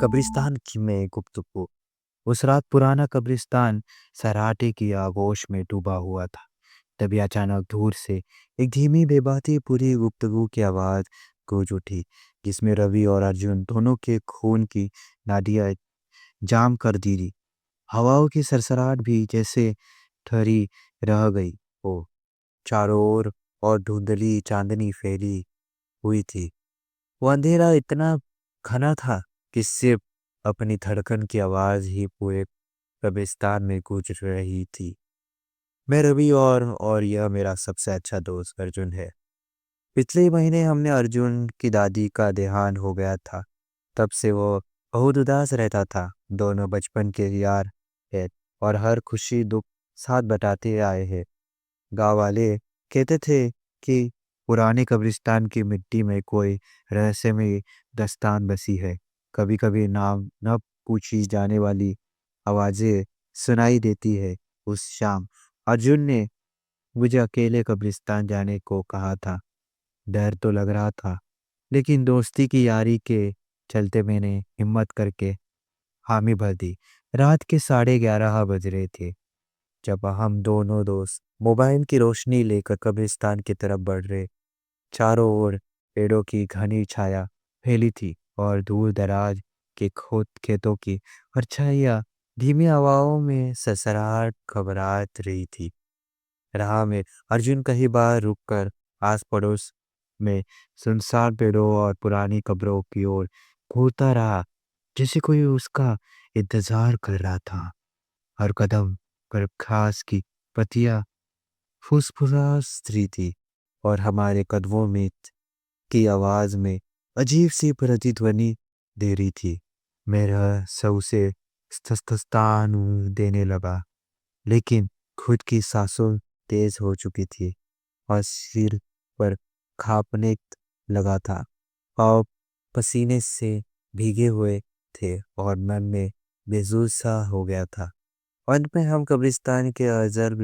कब्रिस्तान की में गुफ्तगू। उस रात पुराना कब्रिस्तान सराटे की आगोश में डूबा हुआ था। तभी अचानक दूर से एक धीमी बेबाती पूरी गुफ्तगू की आवाज़ गूंज उठी, जिसमें रवि और अर्जुन दोनों के खून की नादियाँ जाम कर दी थी। हवाओं की सरसराहट भी जैसे ठहरी रह गई हो। चारों ओर और धुंधली चांदनी फैली हुई थी। वो अंधेरा इतना घना था कि सिर्फ अपनी धड़कन की आवाज ही पूरे कब्रिस्तान में गूंज रही थी। मैं रवि और यह मेरा सबसे अच्छा दोस्त अर्जुन है। पिछले महीने हमने अर्जुन की दादी का देहांत हो गया था। तब से वो बहुत उदास रहता था। दोनों बचपन के यार है और हर खुशी दुख साथ बताते आए हैं। गांव वाले कहते थे कि पुराने कब्रिस्तान की मिट्टी में कोई रहस्यमय दस्तान बसी है। कभी कभी नाम न पूछी जाने वाली आवाजें सुनाई देती है। उस शाम अर्जुन ने मुझे अकेले कब्रिस्तान जाने को कहा था। डर तो लग रहा था, लेकिन दोस्ती की यारी के चलते मैंने हिम्मत करके हामी भर दी। रात के 11:30 बज रहे थे जब हम दोनों दोस्त मोबाइल की रोशनी लेकर कब्रिस्तान की तरफ बढ़ रहे। चारों ओर पेड़ों की घनी छाया फैली थी और दूर दराज के खोद खेतों की परछाइयाँ धीमी हवाओं में ससराहट घबराहट रही थी। राह में अर्जुन कई बार रुककर आस पड़ोस में सुनसान पेड़ों और पुरानी कब्रों की ओर घूरता रहा, जैसे कोई उसका इंतजार कर रहा था। हर कदम पर घास की पत्तियां फुसफुसास रही थी और हमारे कदमों में की आवाज में अजीब सी प्रतिध्वनि दे रही थी। मेरा सर से स्थस्थान देने लगा, लेकिन खुद की सांसों तेज हो चुकी थी और सिर पर कांपने लगा था। पाँव पसीने से भीगे हुए थे और मन में बेजुर सा हो गया था। अंत में हम कब्रिस्तान के अजर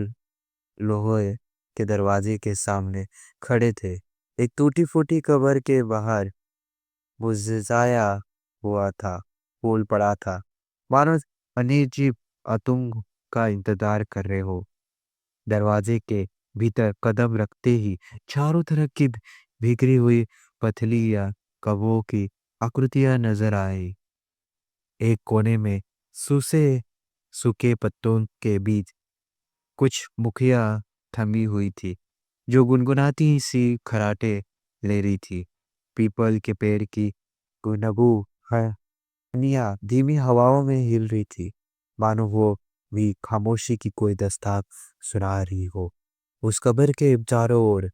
लोहे के दरवाजे के सामने खड़े थे। एक टूटी फूटी कब्र के बाहर बुझाया हुआ था फूल पड़ा था, मानो अनिर्जीव आतंक का इंतजार कर रहे हो। दरवाजे के भीतर कदम रखते ही चारों तरफ की बिखरी हुई पथली या कब्रों की आकृतियां नजर आई। एक कोने में सूखे सूखे पत्तों के बीच कुछ मुखिया थमी हुई थी, जो गुनगुनाती सी खराटे ले रही थी। पीपल के पेड़ की गुनगु टहनियाँ धीमी हवाओं में हिल रही थी, मानो वो भी खामोशी की कोई दस्तार सुना रही हो। उस कब्र के चारों ओर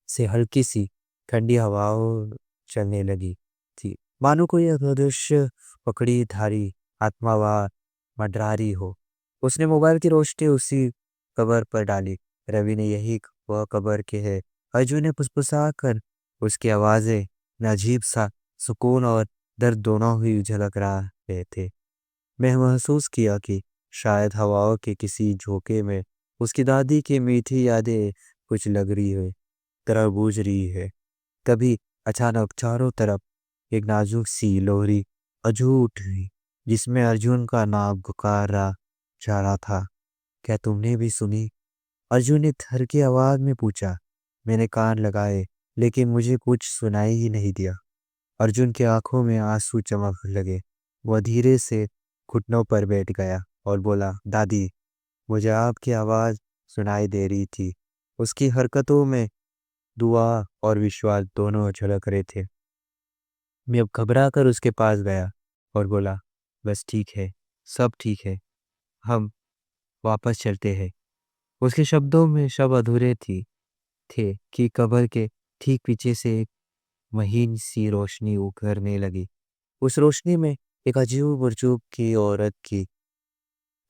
से हल्की सी ठंडी हवाओं चलने लगी थी, मानो कोई अदृश्य पकड़ी धारी आत्मावार मंडरा हो। उसने मोबाइल की रोशनी उसी कब्र पर डाली। रवि ने यही वह कब्र के है। अर्जुन ने फुसफुसा कर उसकी आवाजें में अजीब सा सुकून और दर्द दोनों ही झलक रहे थे। मैं महसूस किया कि शायद हवाओं के किसी झोंके में उसकी दादी की मीठी यादें कुछ लग रही है, तरह बूझ रही है। तभी अचानक चारों तरफ एक नाजुक सी लोहरी अजू उठी, जिसमें अर्जुन का नाम पुकारा जा रहा था। क्या तुमने भी सुनी? अर्जुन ने थर की आवाज में पूछा। मैंने कान लगाए, लेकिन मुझे कुछ सुनाई ही नहीं दिया। अर्जुन की आंखों में आंसू चमक लगे। वह धीरे से घुटनों पर बैठ गया और बोला, दादी, मुझे आपकी आवाज सुनाई दे रही थी। उसकी हरकतों में दुआ और विश्वास दोनों झलक रहे थे। मैं अब घबरा कर उसके पास गया और बोला, बस ठीक है, सब ठीक है, हम वापस चलते हैं। उसके शब्दों में शब्द अधूरे थे कि कब्र के ठीक पीछे से एक महीन सी रोशनी उभरने लगी। उस रोशनी में एक अजीब वजूद की औरत की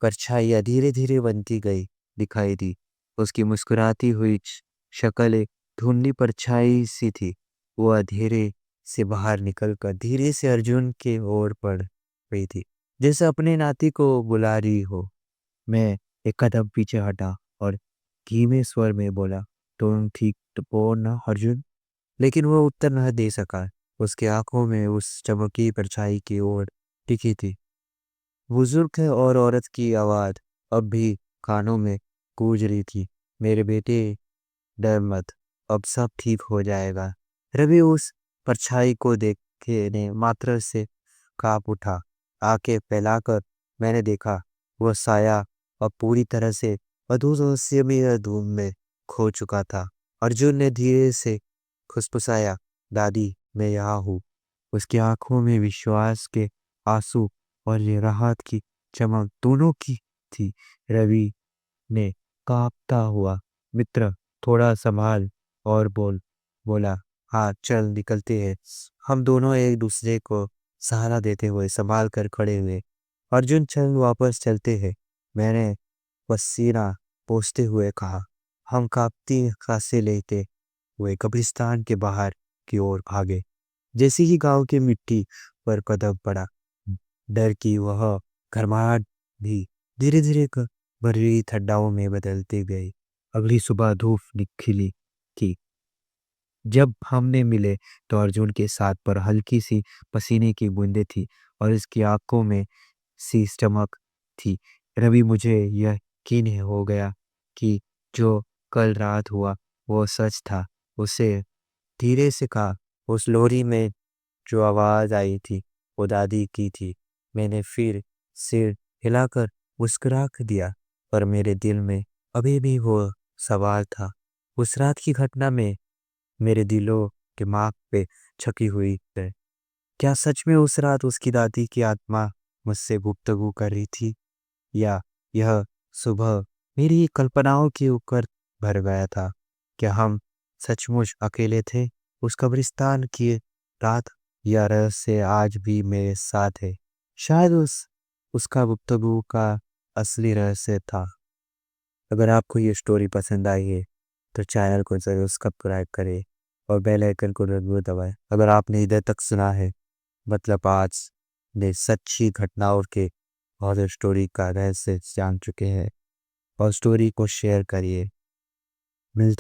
परछाइयाँ धीरे धीरे बनती गई दिखाई दी। उसकी मुस्कुराती हुई शक्ल एक धुंधली परछाई सी थी। वो अंधेरे से बाहर निकलकर धीरे से अर्जुन के ओर बढ़ रही थी, जैसे अपने नाती को बुला रही हो। मैं एक कदम पीछे हटा और धीमे स्वर में बोला, तुम ठीक तो हो ना अर्जुन? लेकिन वो उत्तर न दे सका। उसकी आंखों में उस चमकी परछाई की ओर टिकी थी। बुजुर्ग है और औरत की आवाज अब भी कानों में गूंज रही थी। मेरे बेटे, डर मत, अब सब ठीक हो जाएगा। रवि उस परछाई को देखने मात्र से कांप उठा। आंखें फैलाकर मैंने देखा, वह साया अब पूरी तरह से अधूर धूम में खो चुका था। अर्जुन ने धीरे से फुसफुसाया, दादी मैं यहाँ हूँ। उसकी आंखों में विश्वास के आंसू और ये राहत की चमक दोनों की थी। रवि ने कांपता हुआ, मित्र थोड़ा संभाल और बोला, हाँ चल निकलते हैं। हम दोनों एक दूसरे को सहारा देते हुए संभाल कर खड़े हुए। अर्जुन चल वापस चलते हैं, मैंने पसीना पोंछते हुए कहा। हम कांपती सांसें लेते हुए कब्रिस्तान के बाहर की ओर भागे। जैसे ही गांव की मिट्टी पर कदम पड़ा, डर की वह गर्माहट भी धीरे धीरे भरी ठंडाओं में बदलती गई। अगली सुबह धूप खिली थी। जब हमने मिले तो अर्जुन के साथ पर हल्की सी पसीने की बूंदें थी और इसकी आंखों में सी चमक थी। रवि, मुझे यकीन हो गया कि जो कल रात हुआ वो सच था। उसे धीरे से कहा, उस लोरी में जो आवाज आई थी वो दादी की थी। मैंने फिर सिर हिलाकर मुस्कुरा दिया, पर मेरे दिल में अभी भी वो सवाल था। उस रात की घटना में मेरे दिलों के मार्ग पे छकी हुई है। क्या सच में उस रात उसकी दादी की आत्मा मुझसे गुफ्तगू कर रही थी, या यह सुबह मेरी कल्पनाओं के ऊपर भर गया था? क्या हम सचमुच अकेले थे उस कब्रिस्तान की रात, या रहस्य आज भी मेरे साथ है? शायद उसका गुफ्तगू का असली रहस्य था। अगर आपको ये स्टोरी पसंद आई है तो चैनल को ज़रूर सब्सक्राइब करें और बेल आइकन को ज़रूर दबाएं। अगर आपने इधर तक सुना है, मतलब आज ने सच्ची घटनाओं के और स्टोरी का रहस्य जान चुके हैं। और स्टोरी को शेयर करिए। मिलते